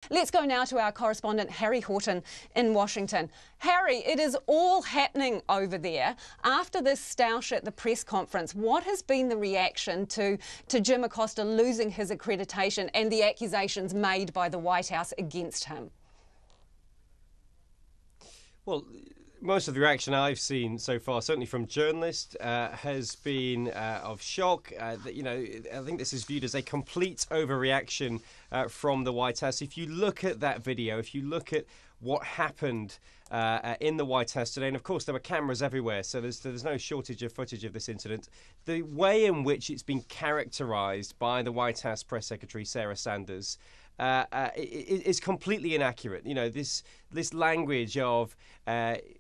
Let's go now to our correspondent Harry Horton in Washington. Harry, it is all happening over there. After this stoush at the press conference, what has been the reaction to Jim Acosta losing his accreditation and the accusations made by the White House against him? Well, most of the reaction I've seen so far, certainly from journalists, has been of shock. I think this is viewed as a complete overreaction from the White House. If you look at that video, if you look at what happened in the White House today, and of course there were cameras everywhere, so there's no shortage of footage of this incident. The way in which it's been characterised by the White House Press Secretary Sarah Sanders is completely inaccurate. You know, this language of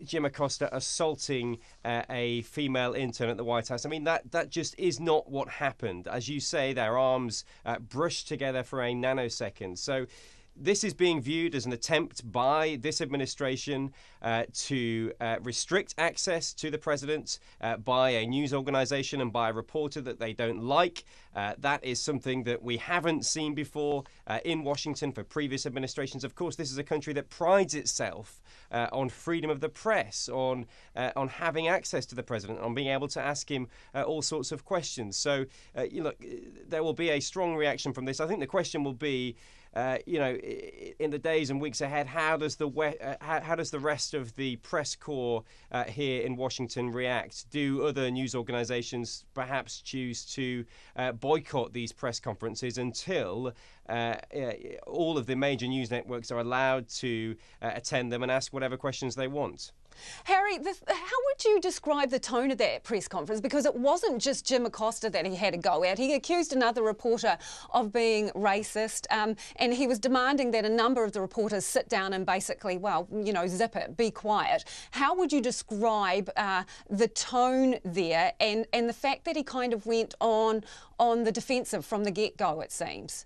Jim Acosta assaulting a female intern at the White House. I mean, that just is not what happened. As you say, their arms brushed together for a nanosecond. So this is being viewed as an attempt by this administration to restrict access to the president by a news organization and by a reporter that they don't like. That is something that we haven't seen before in Washington for previous administrations. Of course, this is a country that prides itself on freedom of the press, on having access to the president, on being able to ask him all sorts of questions. So, there will be a strong reaction from this. I think the question will be, in the days and weeks ahead, how does the rest of the press corps here in Washington react? Do other news organizations perhaps choose to boycott these press conferences until all of the major news networks are allowed to attend them and ask whatever questions they want? Harry, how would you describe the tone of that press conference? Because it wasn't just Jim Acosta that he had a go at. He accused another reporter of being racist, and he was demanding that a number of the reporters sit down and basically, zip it, be quiet. How would you describe the tone there and the fact that he kind of went on the defensive from the get-go, it seems?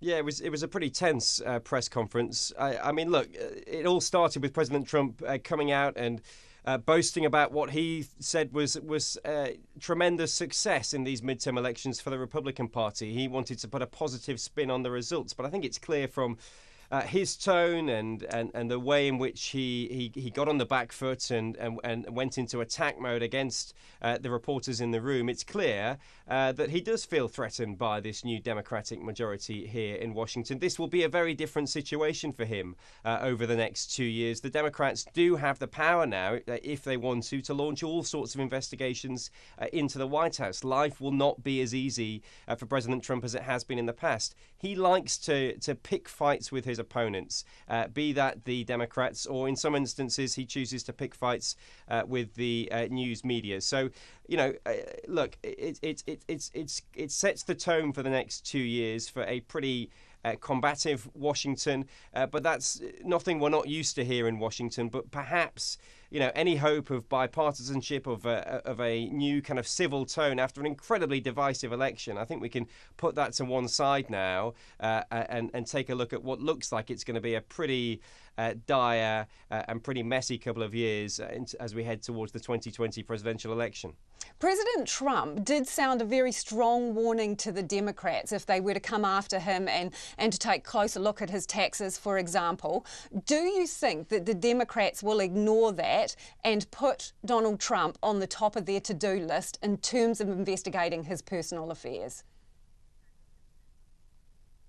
Yeah, it was a pretty tense press conference. I mean, look, it all started with President Trump coming out and boasting about what he said was tremendous success in these midterm elections for the Republican Party. He wanted to put a positive spin on the results, but I think it's clear from his tone and the way in which he got on the back foot and went into attack mode against the reporters in the room, it's clear that he does feel threatened by this new Democratic majority here in Washington. This will be a very different situation for him over the next 2 years. The Democrats do have the power now, if they want to launch all sorts of investigations into the White House. Life will not be as easy for President Trump as it has been in the past. He likes to pick fights with his opponents, be that the Democrats, or in some instances he chooses to pick fights with the news media. So, look, it sets the tone for the next 2 years for a pretty combative Washington, but that's nothing we're not used to here in Washington. But perhaps, any hope of bipartisanship, of a new kind of civil tone after an incredibly divisive election, I think we can put that to one side now and take a look at what looks like it's going to be a pretty dire and pretty messy couple of years as we head towards the 2020 presidential election. President Trump did sound a very strong warning to the Democrats if they were to come after him and to take a closer look at his taxes, for example. Do you think that the Democrats will ignore that and put Donald Trump on the top of their to-do list in terms of investigating his personal affairs?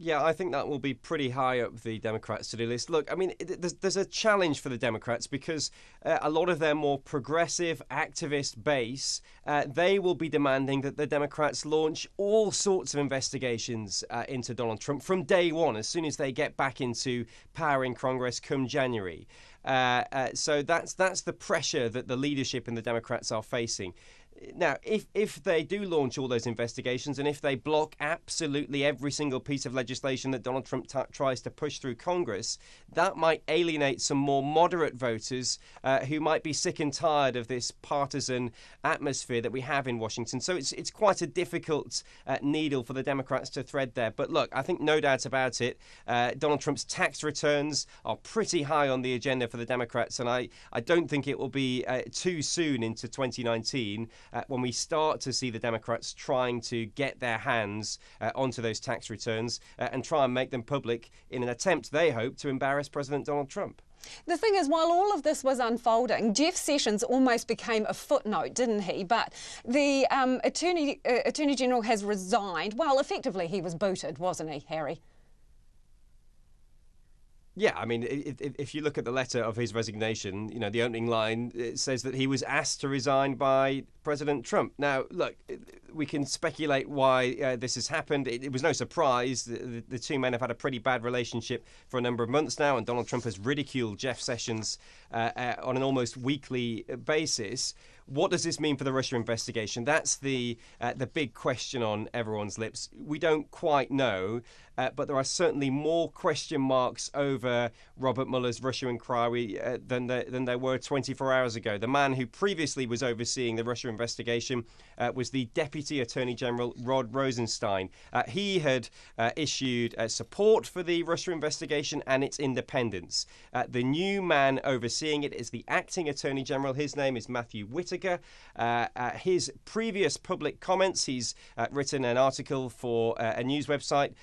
Yeah, I think that will be pretty high up the Democrats' to-do list. Look, I mean, there's a challenge for the Democrats because a lot of their more progressive activist base, they will be demanding that the Democrats launch all sorts of investigations into Donald Trump from day one, as soon as they get back into power in Congress come January. So that's the pressure that the leadership in the Democrats are facing. Now, if they do launch all those investigations and if they block absolutely every single piece of legislation that Donald Trump tries to push through Congress, that might alienate some more moderate voters who might be sick and tired of this partisan atmosphere that we have in Washington. So it's quite a difficult needle for the Democrats to thread there. But look, I think no doubt about it, Donald Trump's tax returns are pretty high on the agenda for the Democrats, and I don't think it will be too soon into 2019 when we start to see the Democrats trying to get their hands onto those tax returns and try and make them public in an attempt, they hope, to embarrass President Donald Trump. The thing is, while all of this was unfolding, Jeff Sessions almost became a footnote, didn't he? But the Attorney General has resigned. Well, effectively, he was booted, wasn't he, Harry? Yeah, I mean, if you look at the letter of his resignation, the opening line, it says that he was asked to resign by President Trump. Now, look, we can speculate why this has happened. It was no surprise. The two men have had a pretty bad relationship for a number of months now, and Donald Trump has ridiculed Jeff Sessions on an almost weekly basis. What does this mean for the Russia investigation? That's the big question on everyone's lips. We don't quite know, but there are certainly more question marks over Robert Mueller's Russia inquiry than there were 24 hours ago. The man who previously was overseeing the Russia investigation was the Deputy Attorney General Rod Rosenstein. He had issued support for the Russia investigation and its independence. The new man overseeing it is the Acting Attorney General. His name is Matthew Whitaker. His previous public comments, he's written an article for a news website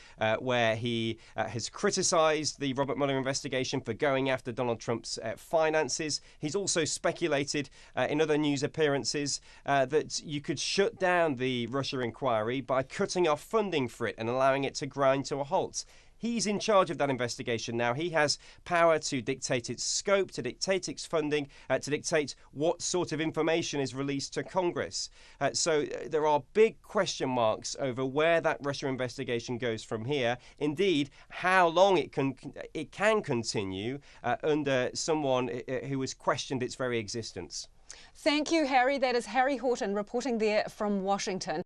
where he has criticised the Robert Mueller investigation for going after Donald Trump's finances. He's also speculated in other news appearances that you could shut down the Russia inquiry by cutting off funding for it and allowing it to grind to a halt. He's in charge of that investigation now. He has power to dictate its scope, to dictate its funding, to dictate what sort of information is released to Congress. So there are big question marks over where that Russia investigation goes from here. Indeed, how long it can continue under someone who has questioned its very existence. Thank you, Harry. That is Harry Horton reporting there from Washington.